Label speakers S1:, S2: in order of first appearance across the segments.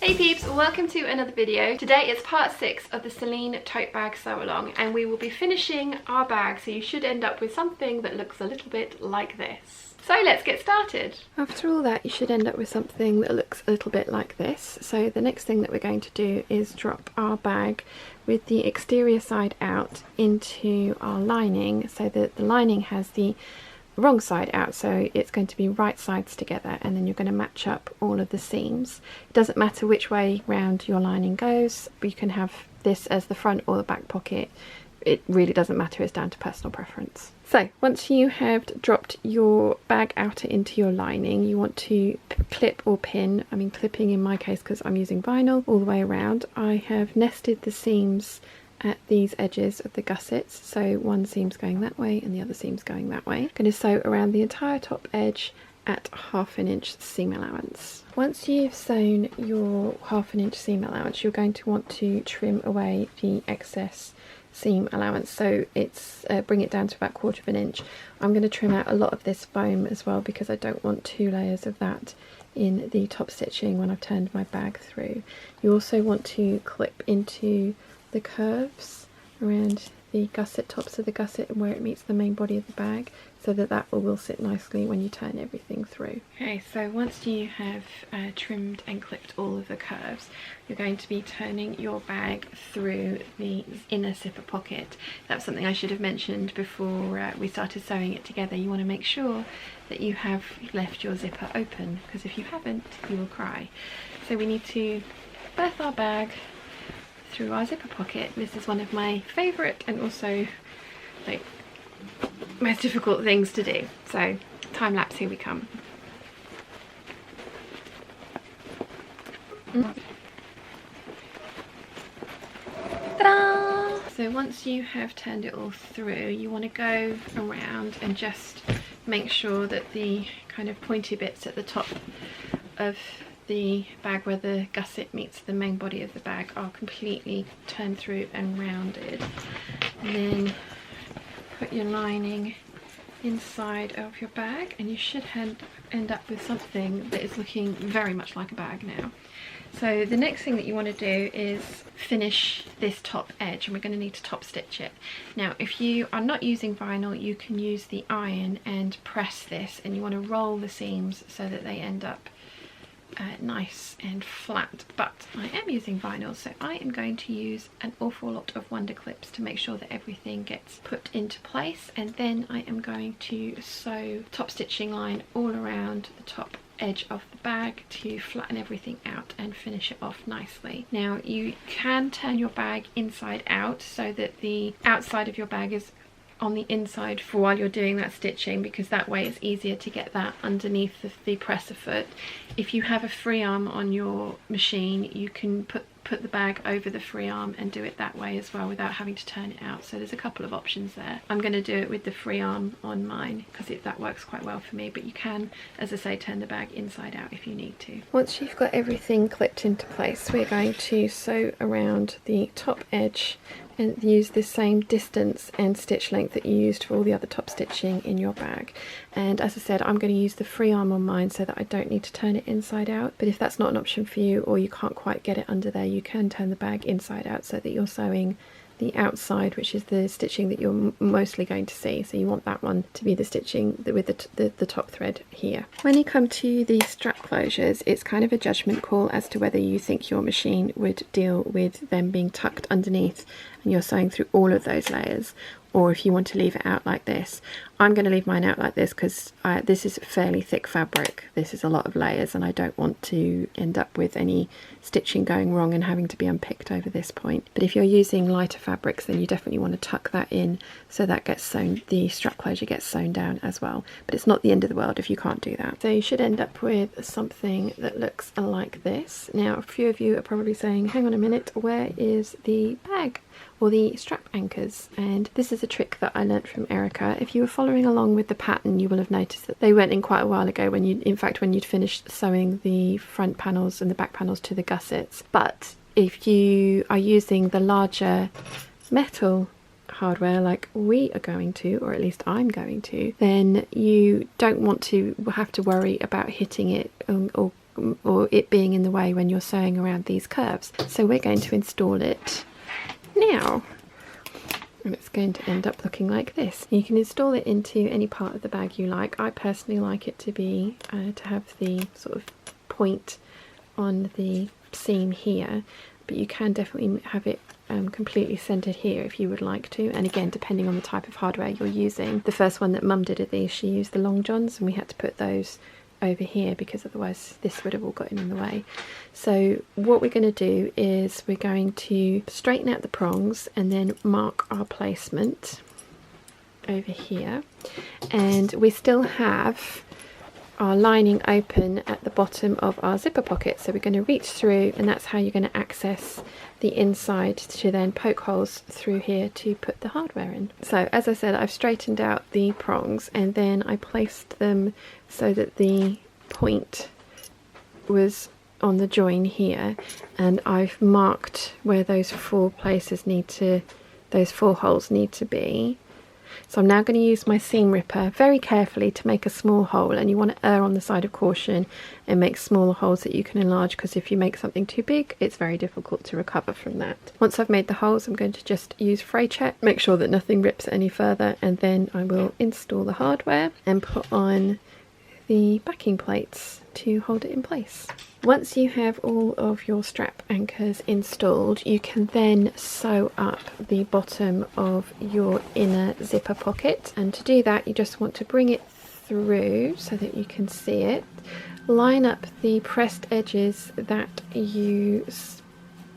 S1: Hey peeps, welcome to another video. Today it's part 6 of the Celine tote bag sew along, and we will be finishing our bag, so you should end up with something that looks a little bit like this. So let's get started. After all that, you should end up with something that looks a little bit like this. So the next thing that we're going to do is drop our bag with the exterior side out into our lining, so that the lining has the wrong side out, so it's going to be right sides together, and then you're going to match up all of the seams. It doesn't matter which way round your lining goes, but you can have this as the front or the back pocket. It really doesn't matter, it's down to personal preference. So once you have dropped your bag outer into your lining, you want to clip or pin, I mean clipping in my case because I'm using vinyl, all the way around. I have nested the seams at these edges of the gussets, so one seam's going that way and the other seam's going that way. I'm going to sew around the entire top edge at 1/2 inch seam allowance. Once you've sewn your 1/2 inch seam allowance, you're going to want to trim away the excess seam allowance, so it's bring it down to about 1/4 inch. I'm going to trim out a lot of this foam as well because I don't want 2 layers of that in the top stitching when I've turned my bag through. You also want to clip into the curves around the gusset, tops of the gusset, and where it meets the main body of the bag, so that that will sit nicely when you turn everything through. Okay, so once you have trimmed and clipped all of the curves, you're going to be turning your bag through the inner zipper pocket. That's something I should have mentioned before we started sewing it together. You want to make sure that you have left your zipper open, because if you haven't, you will cry. So we need to berth our bag through our zipper pocket. This is one of my favourite and also like most difficult things to do. So time lapse, here we come. Ta-da! So once you have turned it all through, you want to go around and just make sure that the kind of pointy bits at the top of the bag where the gusset meets the main body of the bag are completely turned through and rounded, and then put your lining inside of your bag, and you should end up with something that is looking very much like a bag now. So the next thing that you want to do is finish this top edge, and we're going to need to top stitch it. Now if you are not using vinyl, you can use the iron and press this, and you want to roll the seams so that they end up nice and flat, but I am using vinyl, so I am going to use an awful lot of wonder clips to make sure that everything gets put into place, and then I am going to sew top stitching line all around the top edge of the bag to flatten everything out and finish it off nicely. Now you can turn your bag inside out so that the outside of your bag is on the inside for while you're doing that stitching, because that way it's easier to get that underneath the presser foot. If you have a free arm on your machine, you can put the bag over the free arm and do it that way as well without having to turn it out. So there's a couple of options there. I'm going to do it with the free arm on mine because that works quite well for me, but you can, as I say, turn the bag inside out if you need to. Once you've got everything clipped into place, we're going to sew around the top edge and use the same distance and stitch length that you used for all the other top stitching in your bag. And as I said, I'm going to use the free arm on mine so that I don't need to turn it inside out, but if that's not an option for you, or you can't quite get it under there, you can turn the bag inside out so that you're sewing the outside, which is the stitching that you're mostly going to see. So you want that one to be the stitching with the top thread here. When you come to the strap closures, it's kind of a judgment call as to whether you think your machine would deal with them being tucked underneath and you're sewing through all of those layers, or if you want to leave it out like this. I'm going to leave mine out like this because this is fairly thick fabric. This is a lot of layers, and I don't want to end up with any stitching going wrong and having to be unpicked over this point. But if you're using lighter fabrics, then you definitely want to tuck that in so that gets sewn, the strap closure gets sewn down as well. But it's not the end of the world if you can't do that. So you should end up with something that looks like this. Now a few of you are probably saying, hang on a minute, where is the bag or the strap anchors? And this is a trick that I learnt from Erica. If you were following along with the pattern, you will have noticed that they went in quite a while ago when you'd finished sewing the front panels and the back panels to the gussets. But if you are using the larger metal hardware like we are going to, or at least I'm going to, then you don't want to have to worry about hitting it or or it being in the way when you're sewing around these curves. So we're going to install it now. And it's going to end up looking like this. You can install it into any part of the bag you like. I personally like it to be to have the sort of point on the seam here, but you can definitely have it completely centered here if you would like to. And again, depending on the type of hardware you're using. The first one that Mum did of these, she used the long johns, and we had to put those over here because otherwise this would have all gotten in the way. So what we're going to do is we're going to straighten out the prongs and then mark our placement over here, and we still have our lining open at the bottom of our zipper pocket, so we're going to reach through, and that's how you're going to access the inside to then poke holes through here to put the hardware in. So as I said, I've straightened out the prongs and then I placed them so that the point was on the join here, and I've marked where those four holes need to be. So I'm now going to use my seam ripper very carefully to make a small hole, and you want to err on the side of caution and make smaller holes that you can enlarge, because if you make something too big it's very difficult to recover from that. Once I've made the holes, I'm going to just use fray check, make sure that nothing rips any further, and then I will install the hardware and put on the backing plates to hold it in place. Once you have all of your strap anchors installed, you can then sew up the bottom of your inner zipper pocket, and to do that you just want to bring it through so that you can see it, line up the pressed edges that you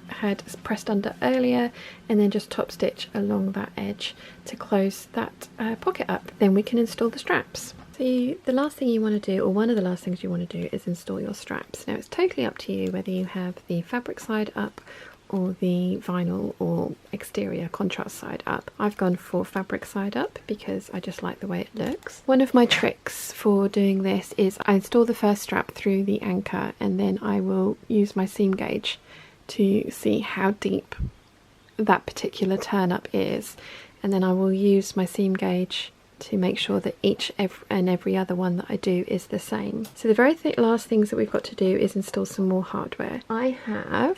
S1: had pressed under earlier, and then just top stitch along that edge to close that pocket up. Then we can install the straps. So the last thing you want to do, or one of the last things you want to do, is install your straps. Now it's totally up to you whether you have the fabric side up or the vinyl or exterior contrast side up. I've gone for fabric side up because I just like the way it looks. One of my tricks for doing this is I install the first strap through the anchor, and then I will use my seam gauge to see how deep that particular turn up is, and then I will use my seam gauge to make sure that every other one that I do is the same. So the very last things that we've got to do is install some more hardware. I have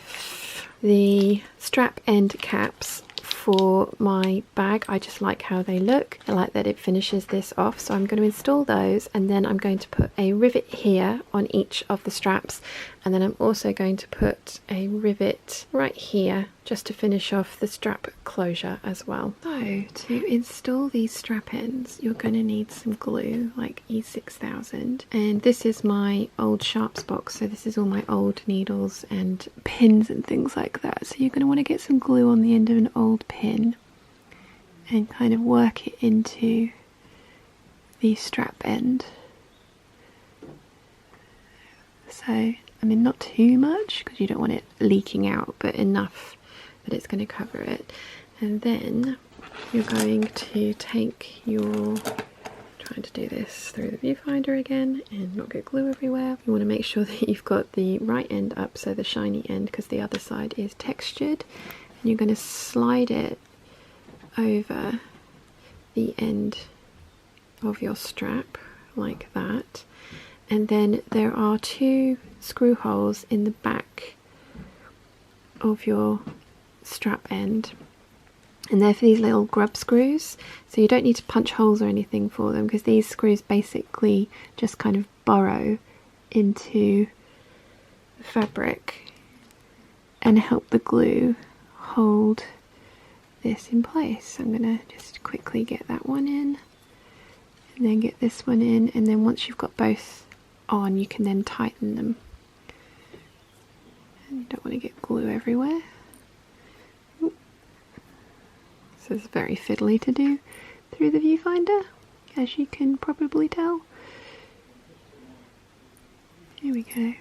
S1: the strap end caps for my bag. I just like how they look. I like that it finishes this off, so I'm going to install those, and then I'm going to put a rivet here on each of the straps, and then I'm also going to put a rivet right here just to finish off the strap closure as well. So to install these strap ends you're going to need some glue, like E6000, and this is my old sharps box, so this is all my old needles and pins and things like that. So you're going to want to get some glue on the end of an old pin and kind of work it into the strap end. So, I mean, not too much because you don't want it leaking out, but enough that it's going to cover it. And then you're going to take your, trying to do this through the viewfinder again and not get glue everywhere. You want to make sure that you've got the right end up, so the shiny end, because the other side is textured. And you're going to slide it over the end of your strap like that. And then there are two screw holes in the back of your strap end, and they're for these little grub screws, so you don't need to punch holes or anything for them, because these screws basically just kind of burrow into the fabric and help the glue hold this in place. So I'm going to just quickly get that one in, and then get this one in, and then once you've got both on you can then tighten them. And you don't want to get glue everywhere. Ooh. So it's very fiddly to do through the viewfinder, as you can probably tell. Here we go.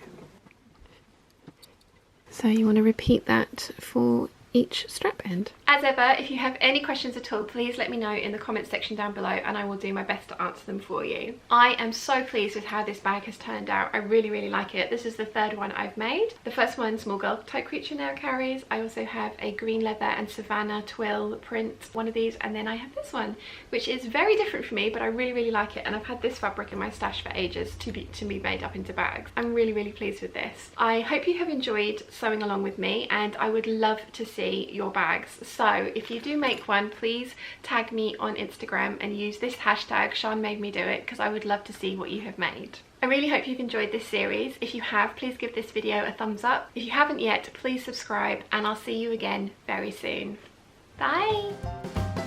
S1: So you want to repeat that for each strap end. As ever, if you have any questions at all, please let me know in the comments section down below and I will do my best to answer them for you. I am so pleased with how this bag has turned out. I really, really like it. This is the third one I've made. The first one, Small Girl Tote Creature now carries. I also have a green leather and savannah twill print, one of these, and then I have this one, which is very different for me, but I really, really like it, and I've had this fabric in my stash for ages to be made up into bags. I'm really, really pleased with this. I hope you have enjoyed sewing along with me, and I would love to see your bags. So if you do make one, please tag me on Instagram and use this hashtag Sian made me do it, because I would love to see what you have made. I really hope you've enjoyed this series. If you have, please give this video a thumbs up. If you haven't yet, please subscribe, and I'll see you again very soon. Bye!